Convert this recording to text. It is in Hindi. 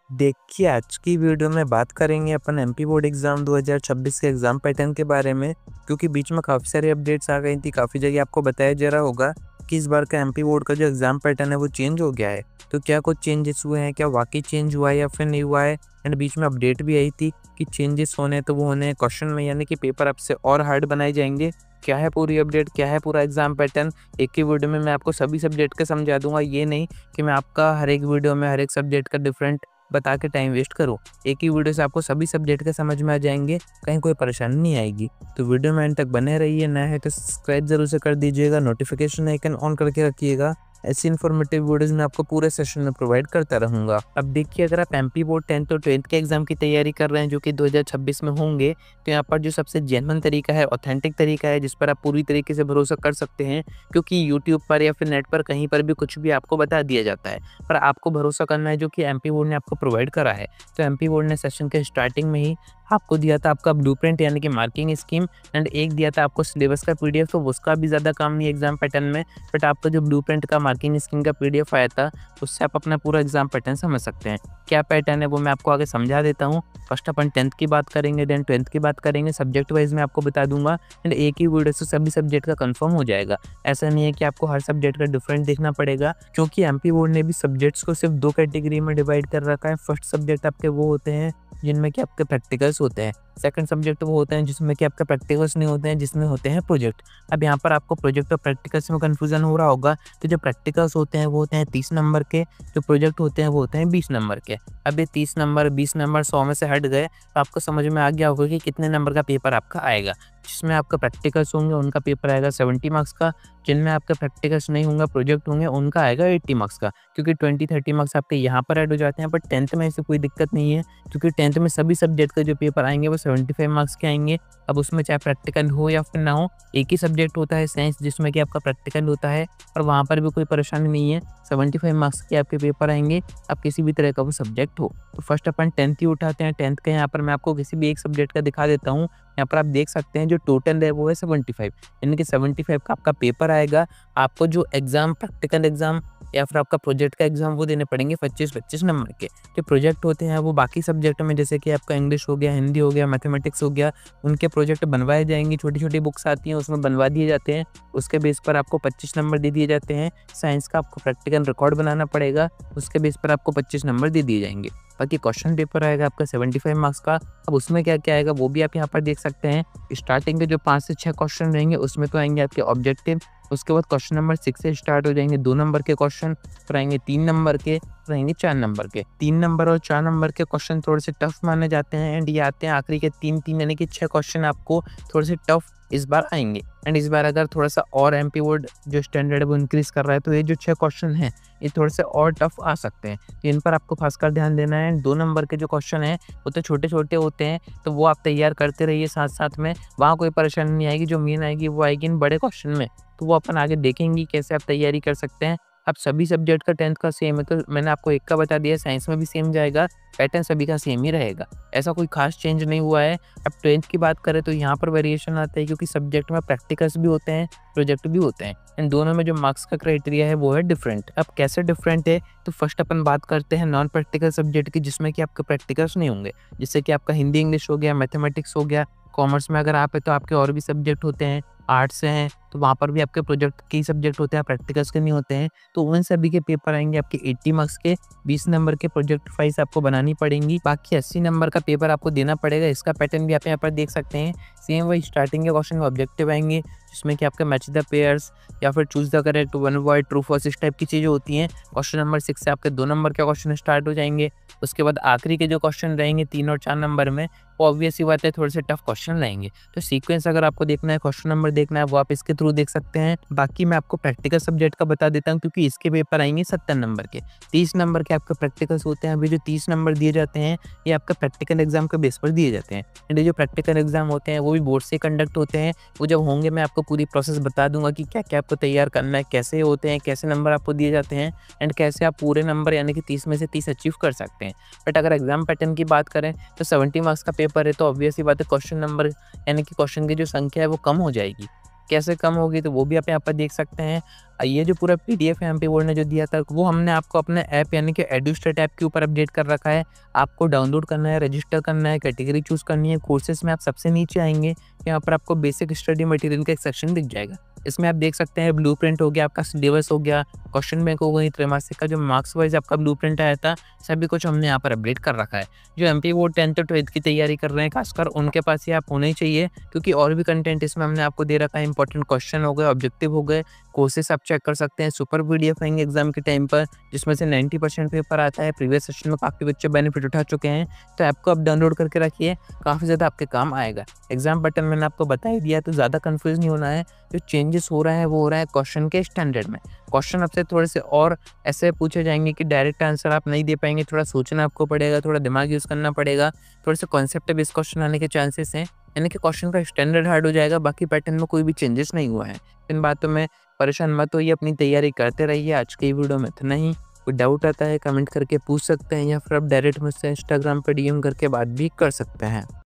देखिए, आज की वीडियो में बात करेंगे अपन एमपी बोर्ड एग्ज़ाम 2026 के एग्ज़ाम पैटर्न के बारे में, क्योंकि बीच में काफ़ी सारी अपडेट्स आ गई थी। काफ़ी जगह आपको बताया जा रहा होगा कि इस बार का एमपी बोर्ड का जो एग्ज़ाम पैटर्न है वो चेंज हो गया है। तो क्या कुछ चेंजेस हुए हैं? क्या वाक़ई चेंज हुआ है या फिर नहीं हुआ है? एंड बीच में अपडेट भी आई थी कि चेंजेस होने हैं तो वो होने हैं क्वेश्चन में, यानी कि पेपर आपसे और हार्ड बनाए जाएँगे। क्या है पूरी अपडेट? क्या है पूरा एग्ज़ाम पैटर्न? एक ही वीडियो में मैं आपको सभी सब्जेक्ट का समझा दूँगा। ये नहीं कि मैं आपका हर एक वीडियो में हर एक सब्जेक्ट का डिफरेंट बता के टाइम वेस्ट करो। एक ही वीडियो से आपको सभी सब्जेक्ट के समझ में आ जाएँगे, कहीं कोई परेशानी नहीं आएगी। तो वीडियो में एंड तक बने रहिए, नया है तो सब्सक्राइब ज़रूर से कर दीजिएगा, नोटिफ़िकेशन आइकन ऑन करके रखिएगा। ऐसी इन्फॉर्मेटिव वीडियोज़ मैं आपको पूरे सेशन में प्रोवाइड करता रहूँगा। अब देखिए, अगर आप एमपी बोर्ड 10th और 12th के एग्ज़ाम की तैयारी कर रहे हैं जो कि 2026 में होंगे, तो यहाँ पर जो सबसे जेन्युइन तरीका है, ऑथेंटिक तरीका है, जिस पर आप पूरी तरीके से भरोसा कर सकते हैं, क्योंकि यूट्यूब पर या फिर नेट पर कहीं पर भी कुछ भी आपको बता दिया जाता है। पर आपको भरोसा करना है जो कि एमपी बोर्ड ने आपको प्रोवाइड करा है। तो एमपी बोर्ड ने सेशन के स्टार्टिंग में ही आपको दिया था आपका ब्लूप्रिंट, यानी कि मार्किंग स्कीम, एंड एक दिया था आपको सिलेबस का पीडीएफ। तो उसका भी ज़्यादा काम नहीं एग्जाम पैटर्न में, बट आपका जो ब्लूप्रिंट का मार्किंग स्कीम का पीडीएफ आया था उससे आप अपना पूरा एग्जाम पैटर्न समझ सकते हैं। क्या पैटर्न है वो मैं आपको आगे समझा देता हूँ। फर्स्ट अपन 10th की बात करेंगे, देन 12th की बात करेंगे, सब्जेक्ट वाइज मैं आपको बता दूंगा, एंड एक ही वीडियो से सभी सब्जेक्ट का कंफर्म हो जाएगा। ऐसा नहीं है कि आपको हर सब्जेक्ट का डिफरेंट देखना पड़ेगा, क्योंकि एमपी बोर्ड ने भी सब्जेक्ट्स को सिर्फ दो कैटेगरी में डिवाइड कर रखा है। फर्स्ट सब्जेक्ट आपके वो होते हैं जिनमें कि आपके प्रैक्टिकल्स होते हैं। सेकंड सब्जेक्ट वो होते हैं जिसमें कि आपके प्रैक्टिकल्स नहीं होते हैं, जिसमें होते हैं प्रोजेक्ट। अब यहाँ पर आपको प्रोजेक्ट और प्रैक्टिकल्स में कन्फ्यूजन हो रहा होगा। तो जो प्रैक्टिकल्स होते हैं वो होते हैं 30 नंबर के, जो प्रोजेक्ट होते हैं वो होते हैं 20 नंबर के। अब ये 30 नंबर 20 नंबर 100 में से हट गए, तो आपको समझ में आ गया होगा कि कितने नंबर का पेपर आपका आएगा। जिसमें आपका प्रैक्टिकल्स होंगे उनका पेपर आएगा 70 मार्क्स का, जिनमें आपका प्रैक्टिकल्स नहीं होंगे प्रोजेक्ट होंगे उनका आएगा 80 मार्क्स का, क्योंकि 20-30 मार्क्स आपके यहाँ पर ऐड हो जाते हैं। बट 10th में ऐसी कोई दिक्कत नहीं है, क्योंकि 10th में सभी सब्जेक्ट का जो पेपर आएंगे वो 75 मार्क्स के आएंगे। अब उसमें चाहे प्रैक्टिकल हो या फिर ना हो, एक ही सब्जेक्ट होता है साइंस, जिसमें कि आपका प्रैक्टिकल होता है, और वहाँ पर भी कोई परेशानी नहीं है। 75 मार्क्स के आपके पेपर आएंगे, आप किसी भी तरह का वो सब्जेक्ट हो। तो फर्स्ट अपन 10th ही उठाते हैं। 10th का यहाँ पर मैं आपको किसी भी एक सब्जेक्ट का दिखा देता हूँ। यहाँ पर आप देख सकते हैं जो टोटल है वो है 75, यानी कि 75 का आपका पेपर आएगा। आपको जो एग्जाम, प्रैक्टिकल एग्जाम या फिर आपका प्रोजेक्ट का एग्जाम वो देने पड़ेंगे 25-25 नंबर के। जो प्रोजेक्ट होते हैं वो बाकी सब्जेक्ट में, जैसे कि आपका इंग्लिश हो गया, हिंदी हो गया, मैथमेटिक्स हो गया, उनके प्रोजेक्ट बनवाए जाएंगे। छोटी छोटी बुक्स आती हैं उसमें बनवा दिए जाते हैं, उसके बेस पर आपको 25 नंबर दे दिए जाते हैं। साइंस का आपको प्रैक्टिकल रिकॉर्ड बनाना पड़ेगा, उसके बेस पर आपको 25 नंबर दे दिए जाएंगे। बाकी क्वेश्चन पेपर आएगा आपका 75 मार्क्स का। अब उसमें क्या क्या आएगा वो भी आप यहाँ पर देख सकते हैं। स्टार्टिंग के जो 5 से 6 क्वेश्चन रहेंगे उसमें तो आएंगे आपके ऑब्जेक्टिव। उसके बाद क्वेश्चन नंबर 6 से स्टार्ट हो जाएंगे 2 नंबर के क्वेश्चन, फिर आएंगे 3 नंबर के, फिर आएंगे 4 नंबर के। 3 नंबर और 4 नंबर के क्वेश्चन थोड़े से टफ माने जाते हैं, एंड ये आते हैं आखिरी के 3 यानी कि 6 क्वेश्चन आपको थोड़े से टफ इस बार आएंगे। एंड इस बार अगर थोड़ा सा और एमपी बोर्ड जो स्टैंडर्ड है वो इंक्रीज कर रहा है, तो ये जो 6 क्वेश्चन हैं ये थोड़े से और टफ आ सकते हैं, तो इन पर आपको खासकर ध्यान देना है। 2 नंबर के जो क्वेश्चन हैं वो तो छोटे छोटे होते हैं, तो वो आप तैयार करते रहिए साथ साथ में, वहाँ कोई परेशानी नहीं आएगी। जो मेन आएगी वो आएगी इन बड़े क्वेश्चन में, तो वो अपन आगे देखेंगे कैसे आप तैयारी कर सकते हैं। अब सभी सब्जेक्ट का 10th का सेम है, तो मैंने आपको एक का बता दिया, साइंस में भी सेम जाएगा, पैटर्न सभी का सेम ही रहेगा, ऐसा कोई खास चेंज नहीं हुआ है। अब 10th की बात करें तो यहाँ पर वेरिएशन आता है, क्योंकि सब्जेक्ट में प्रैक्टिकल्स भी होते हैं, प्रोजेक्ट भी होते हैं, इन दोनों में जो मार्क्स का क्राइटेरिया है वो है डिफरेंट। अब कैसे डिफरेंट है, तो फर्स्ट अपन बात करते हैं नॉन प्रैक्टिकल सब्जेक्ट की, जिसमें कि आपके प्रैक्टिकल्स नहीं होंगे, जैसे कि आपका हिंदी इंग्लिश हो गया, मैथमेटिक्स हो गया। कॉमर्स में अगर आप है तो आपके और भी सब्जेक्ट होते हैं, आर्ट्स से हैं तो वहाँ पर भी आपके प्रोजेक्ट के सब्जेक्ट होते हैं, प्रैक्टिकल्स के नहीं होते हैं। तो उन सभी के पेपर आएंगे आपके 80 मार्क्स के, 20 नंबर के प्रोजेक्ट फाइल्स आपको बनानी पड़ेंगी, बाकी 80 नंबर का पेपर आपको देना पड़ेगा। इसका पैटर्न भी आप यहाँ पर देख सकते हैं, सेम वही स्टार्टिंग के क्वेश्चन ऑब्जेक्टिव आएंगे, जिसमें कि आपके मैच द पेयर्स या फिर choose the correct, one word, true false, इस टाइप की चीज़ें होती हैं। क्वेश्चन नंबर 6 से आपके 2 नंबर के क्वेश्चन स्टार्ट हो जाएंगे। उसके बाद आखिरी के जो क्वेश्चन रहेंगे 3 और 4 नंबर में, वो ऑब्वियस ही बात है थोड़े से टफ क्वेश्चन रहेंगे। तो सीक्वेंस अगर आपको देखना है, क्वेश्चन नंबर देखना है, वो आप इसके थ्रू देख सकते हैं। बाकी मैं आपको प्रैक्टिकल सब्जेक्ट का बता देता हूँ, क्योंकि इसके पेपर आएंगे 70 नंबर के। 30 नंबर के आपके प्रैक्टिकल्स होते हैं। अभी जो 30 नंबर दिए जाते हैं ये आपका प्रैक्टिकल एग्जाम के बेस पर दिए जाते हैं, एंड जो प्रैक्टिकल एग्जाम होते हैं वो भी बोर्ड से कंडक्ट होते हैं। वो जब होंगे मैं आपको पूरी प्रोसेस बता दूंगा कि क्या क्या आपको तैयार करना है, कैसे होते हैं, कैसे नंबर आपको दिए जाते हैं, एंड कैसे आप पूरे नंबर यानी कि 30 में से 30 अचीव कर सकते हैं। बट अगर एग्जाम पैटर्न की बात करें तो 70 मार्क्स का पेपर है, तो ऑब्वियस ही बात है क्वेश्चन नंबर यानी कि क्वेश्चन की जो संख्या है वो कम हो जाएगी। कैसे कम होगी, तो वो भी आप यहाँ पर देख सकते हैं। ये जो पूरा पीडीएफ है एमपी बोर्ड ने जो दिया था, वो हमने आपको अपने ऐप यानी कि एडुस्टेट ऐप के ऊपर अपडेट कर रखा है। आपको डाउनलोड करना है, रजिस्टर करना है, कैटेगरी चूज़ करनी है। कोर्सेज़ में आप सबसे नीचे आएँगे, यहाँ पर आपको बेसिक स्टडी मटेरियल का एक सेक्शन दिख जाएगा। इसमें आप देख सकते हैं ब्लूप्रिंट हो गया, आपका सिलेबस हो गया, क्वेश्चन बैंक हो गई, त्रैमासिक का जो मार्क्स वाइज आपका ब्लूप्रिंट आया था, सभी कुछ हमने यहाँ पर अपडेट कर रखा है। जो एमपी बोर्ड 10th और 12th की तैयारी कर रहे हैं खासकर, उनके पास ये ऐप होना ही चाहिए, क्योंकि और भी कंटेंट इसमें हमने आपको दे रखा है। इंपॉर्टेंट क्वेश्चन हो गए, ऑब्जेक्टिव हो गए, कोर्सेस आप चेक कर सकते हैं। सुपर पीडीएफ आएंगे एग्जाम के टाइम पर, जिसमें से 90% पेपर आता है। प्रीवियस सेशन में काफ़ी बच्चे बेनिफिट उठा चुके हैं, तो ऐप को आप डाउनलोड करके रखिए, काफ़ी ज़्यादा आपके काम आएगा। एग्जाम पैटर्न मैंने आपको बता ही दिया, तो ज़्यादा कंफ्यूज नहीं होना है। जो चेंजेस हो रहा है वो हो रहा है क्वेश्चन के स्टैंडर्ड में। क्वेश्चन आपसे थोड़े से और ऐसे पूछे जाएंगे कि डायरेक्ट आंसर आप नहीं दे पाएंगे, थोड़ा सोचना आपको पड़ेगा, थोड़ा दिमाग यूज़ करना पड़ेगा, थोड़े से कॉन्सेप्ट बेस्ड क्वेश्चन आने के चांसेस हैं, यानी कि क्वेश्चन का स्टैंडर्ड हार्ड हो जाएगा। बाकी पैटर्न में कोई भी चेंजेस नहीं हुआ है। इन बातों में परेशान मत होइए, अपनी तैयारी करते रहिए। आज की वीडियो में इतना ही। कोई डाउट आता है कमेंट करके पूछ सकते हैं, या फिर आप डायरेक्ट मुझसे इंस्टाग्राम पर डीएम करके बात भी कर सकते हैं।